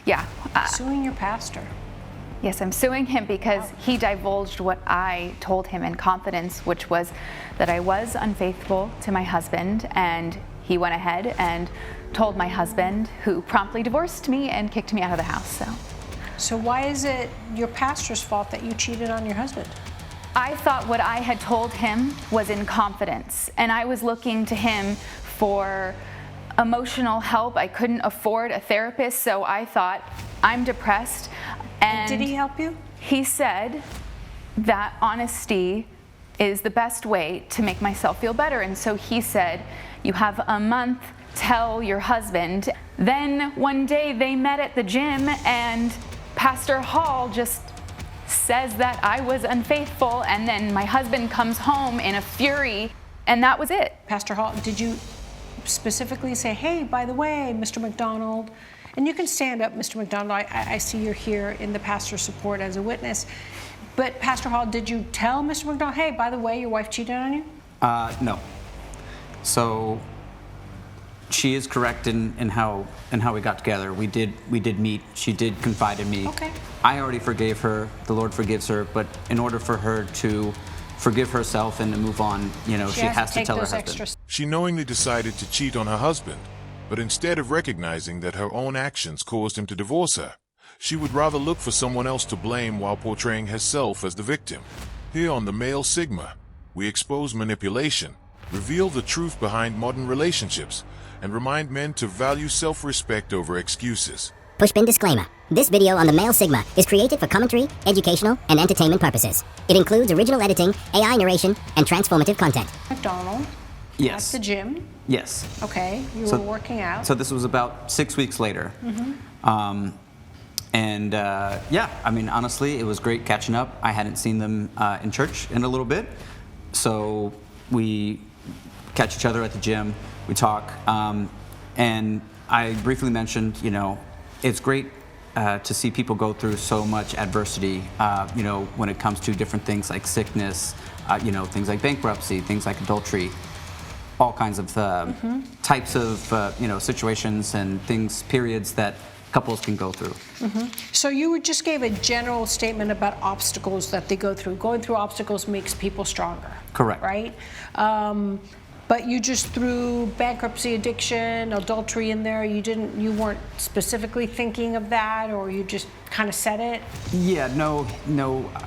Yeah. Suing your pastor. Yes, I'm suing him because he divulged what I told him in confidence, which was that I was unfaithful to my husband, and he went ahead and told my husband, who promptly divorced me and kicked me out of the house. So why is it your pastor's fault that you cheated on your husband? I thought what I had told him was in confidence, and I was looking to him for emotional help. I couldn't afford a therapist, so I thought, I'm depressed. And did he help you? He said that honesty is the best way to make myself feel better. And so he said, you have a month, tell your husband. Then one day they met at the gym, and Pastor Hall just says that I was unfaithful, and then my husband comes home in a fury, and that was it. Pastor Hall, did you specifically say, hey, by the way, Mr. McDonald, and you can stand up, Mr. McDonald, I see you're here in the pastor's support as a witness, but Pastor Hall, did you tell Mr. McDonald, hey, by the way, your wife cheated on you? No. So she is correct in how we got together. We did meet. She did confide in me. Okay. I already forgave her. The Lord forgives her. But in order for her to forgive herself and to move on, she has to tell her husband. She knowingly decided to cheat on her husband, but instead of recognizing that her own actions caused him to divorce her, she would rather look for someone else to blame while portraying herself as the victim. Here on The Male Sigma, we expose manipulation, reveal the truth behind modern relationships, and remind men to value self-respect over excuses. Pushpin disclaimer. This video on The Male Sigma is created for commentary, educational, and entertainment purposes. It includes original editing, AI narration, and transformative content. McDonald? Yes. At the gym? Yes. Okay, you were working out. So this was about 6 weeks later. Mm-hmm. Yeah, I mean, honestly, it was great catching up. I hadn't seen them in church in a little bit. So we catch each other at the gym, we talk, and I briefly mentioned, it's great to see people go through so much adversity, when it comes to different things like sickness, things like bankruptcy, things like adultery, all kinds of types of, situations and things, periods that couples can go through. Mm-hmm. So you just gave a general statement about obstacles that they go through. Going through obstacles makes people stronger. Correct. Right? But you just threw bankruptcy, addiction, adultery in there. You weren't specifically thinking of that, or you just kind of said it? Yeah, no,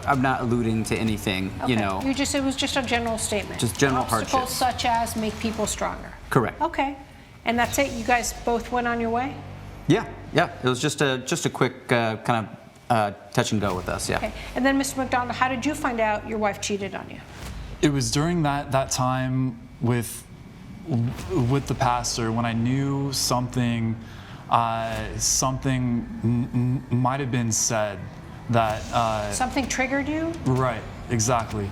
I'm not alluding to anything, Okay. It was just a general statement. Just general Obstacles hardships. such as make people stronger. Correct. Okay. And that's it? You guys both went on your way? Yeah. It was just a quick kind of touch and go with us, yeah. Okay. And then, Mr. McDonald, how did you find out your wife cheated on you? It was during that time with the pastor when I knew something might have been said that Something triggered you? Right, exactly.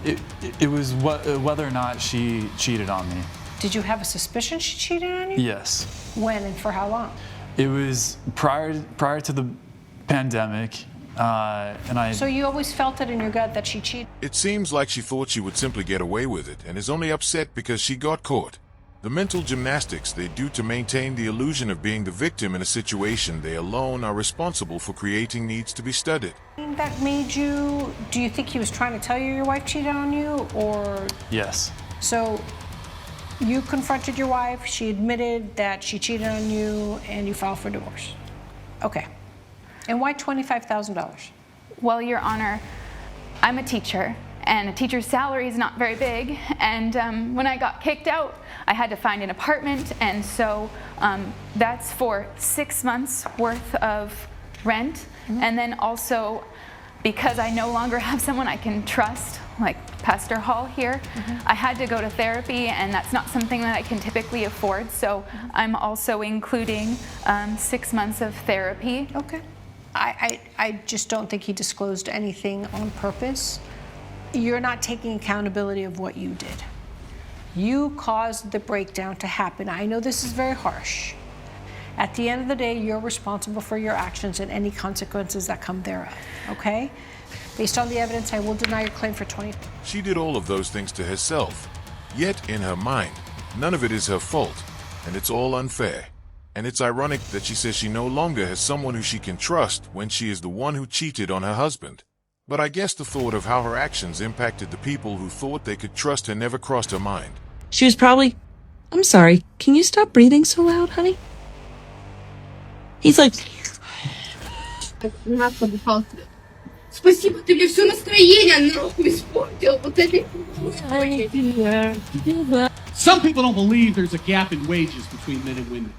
It was whether or not she cheated on me. Did you have a suspicion she cheated on you? Yes. When and for how long? It was prior to the pandemic, and I. So you always felt it in your gut that she cheated? It seems like she thought she would simply get away with it and is only upset because she got caught. The mental gymnastics they do to maintain the illusion of being the victim in a situation they alone are responsible for creating needs to be studied. That made you, do you think he was trying to tell you your wife cheated on you, or? Yes. So you confronted your wife, she admitted that she cheated on you, and you filed for divorce. Okay. And why $25,000? Well, Your Honor, I'm a teacher, and a teacher's salary is not very big, and when I got kicked out, I had to find an apartment, and so that's for 6 months worth of rent. Mm-hmm. And then also, because I no longer have someone I can trust, like Pastor Hall here, I had to go to therapy, and that's not something that I can typically afford, so I'm also including 6 months of therapy. Okay. I just don't think he disclosed anything on purpose. You're not taking accountability of what you did. You caused the breakdown to happen. I know this is very harsh. At the end of the day, you're responsible for your actions and any consequences that come thereof, okay? Based on the evidence, I will deny your claim for 20. She did all of those things to herself. Yet, in her mind, none of it is her fault, and it's all unfair. And it's ironic that she says she no longer has someone who she can trust when she is the one who cheated on her husband. But I guess the thought of how her actions impacted the people who thought they could trust her never crossed her mind. She was probably, I'm sorry, can you stop breathing so loud, honey? He's like, Спасибо, ты мне все настроение нахуй испортил. Вот это... Some people don't believe there's a gap in wages between men and women.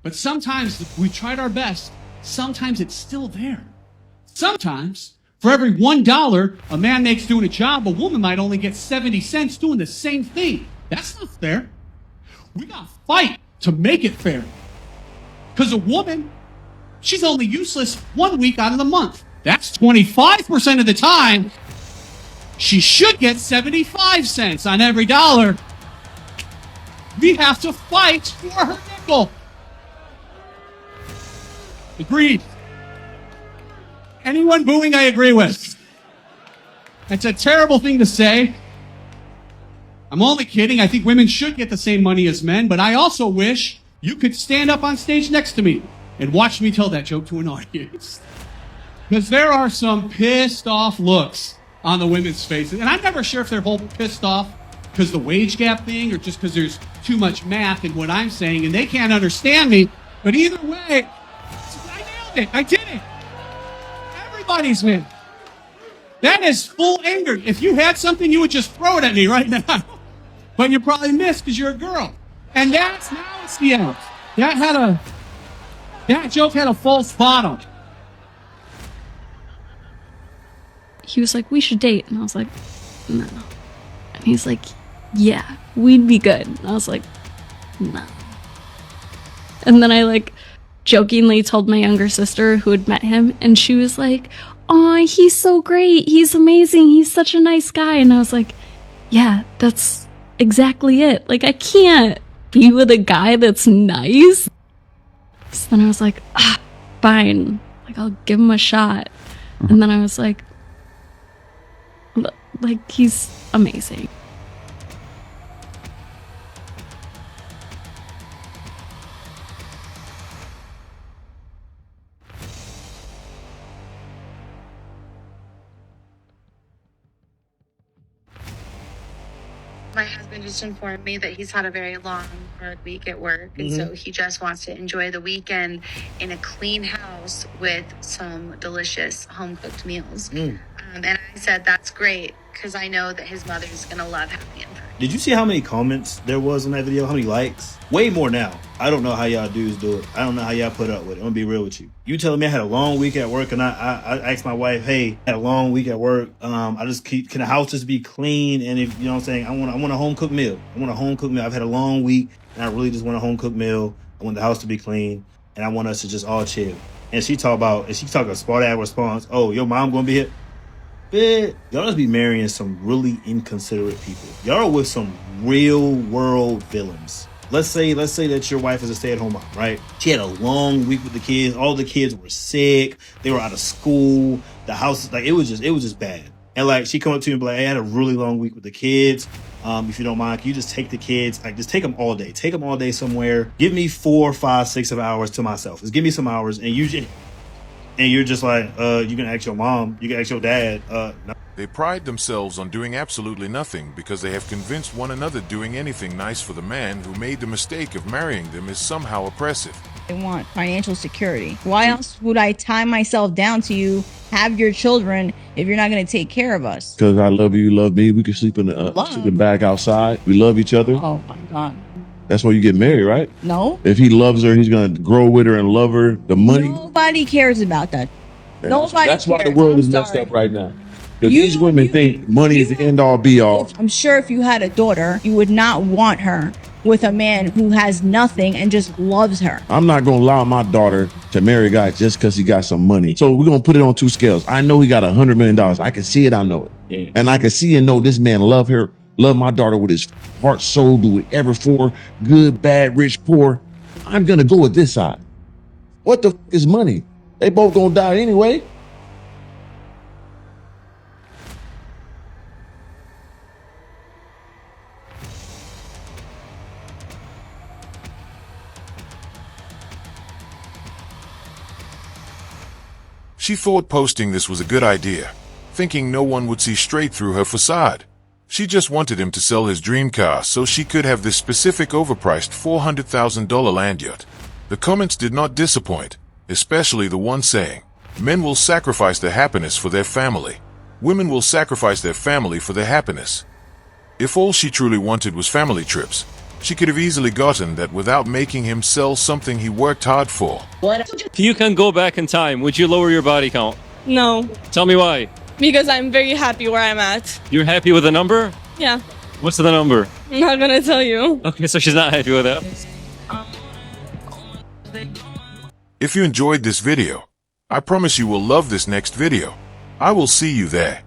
But sometimes we tried our best. Sometimes it's still there. Sometimes, for every $1 a man makes doing a job, a woman might only get 70 cents doing the same thing. That's not fair. We gotta fight to make it fair. Because a woman, she's only useless 1 week out of the month. That's 25% of the time. She should get 75 cents on every dollar. We have to fight for her nickel. Agreed. Anyone booing, I agree with. It's a terrible thing to say. I'm only kidding. I think women should get the same money as men, but I also wish you could stand up on stage next to me and watch me tell that joke to an audience. Because there are some pissed off looks on the women's faces. And I'm never sure if they're both pissed off because the wage gap thing or just because there's too much math in what I'm saying and they can't understand me. But either way, I nailed it. I did it. Everybody's win. That is full anger. If you had something, you would just throw it at me right now. But you probably missed because you're a girl. And that's now it's the end. That joke had a false bottom. He was like, we should date. And I was like, no. And he's like, yeah, we'd be good. And I was like, no. And then I like jokingly told my younger sister who had met him, and she was like, oh, he's so great. He's amazing. He's such a nice guy. And I was like, yeah, that's exactly it. Like, I can't be with a guy that's nice. So then I was like, fine. Like, I'll give him a shot. And then I was like, he's amazing. My husband just informed me that he's had a very long, hard week at work, and so he just wants to enjoy the weekend in a clean house with some delicious home-cooked meals. And I said, that's great, because I know that his mother's going to love having him. Did you see how many comments there was on that video? How many likes? Way more now. I don't know how y'all dudes do it. I don't know how y'all put up with it. I'm gonna be real with you. You telling me I had a long week at work, and I asked my wife, hey, I had a long week at work. I just can the house just be clean? And if you know what I'm saying, I want a home cooked meal. I want a home cooked meal. I've had a long week, and I really just want a home cooked meal. I want the house to be clean, and I want us to just all chill. And she talk a smart ass response. Oh, your mom gonna be here? Bitch, y'all just be marrying some really inconsiderate people. Y'all are with some real world villains. Let's say that your wife is a stay-at-home mom, right? She had a long week with the kids. All the kids were sick. They were out of school. The house, like, it was just bad. And like, she come up to me and be like, hey, I had a really long week with the kids. If you don't mind, can you just take the kids? Like, just take them all day. Take them all day somewhere. Give me 4, 5, 6 hours to myself. Just give me some hours. And you're just like, you can ask your mom, you can ask your dad. No. They pride themselves on doing absolutely nothing because they have convinced one another doing anything nice for the man who made the mistake of marrying them is somehow oppressive. I want financial security. Why else would I tie myself down to you, have your children, if you're not going to take care of us? Because I love you, you love me. We can sleep in the bag outside. We love each other. Oh my God. That's why you get married, right? No. If he loves her, he's going to grow with her and love her. The money. Nobody cares about that. And Nobody That's cares. why the world is messed up right now. Because these women think money is the end all be all. I'm sure if you had a daughter, you would not want her with a man who has nothing and just loves her. I'm not going to allow my daughter to marry a guy just because he got some money. So we're going to put it on 2 scales. I know he got $100 million. I can see it. I know it. Yeah. And I can see and know this man love my daughter with his heart, soul, do whatever for, good, bad, rich, poor. I'm going to go with this side. What the f is money? They both going to die anyway. She thought posting this was a good idea, thinking no one would see straight through her facade. She just wanted him to sell his dream car so she could have this specific overpriced $400,000 land yacht. The comments did not disappoint, especially the one saying, "Men will sacrifice their happiness for their family. Women will sacrifice their family for their happiness." If all she truly wanted was family trips, she could have easily gotten that without making him sell something he worked hard for. If you can go back in time, would you lower your body count? No, Tell me why. because I'm very happy where I'm at. You're happy with the number? Yeah, What's the number? I'm not gonna tell you. Okay, so she's not happy with that. If you enjoyed this video, I promise you will love this next video. I will see you there.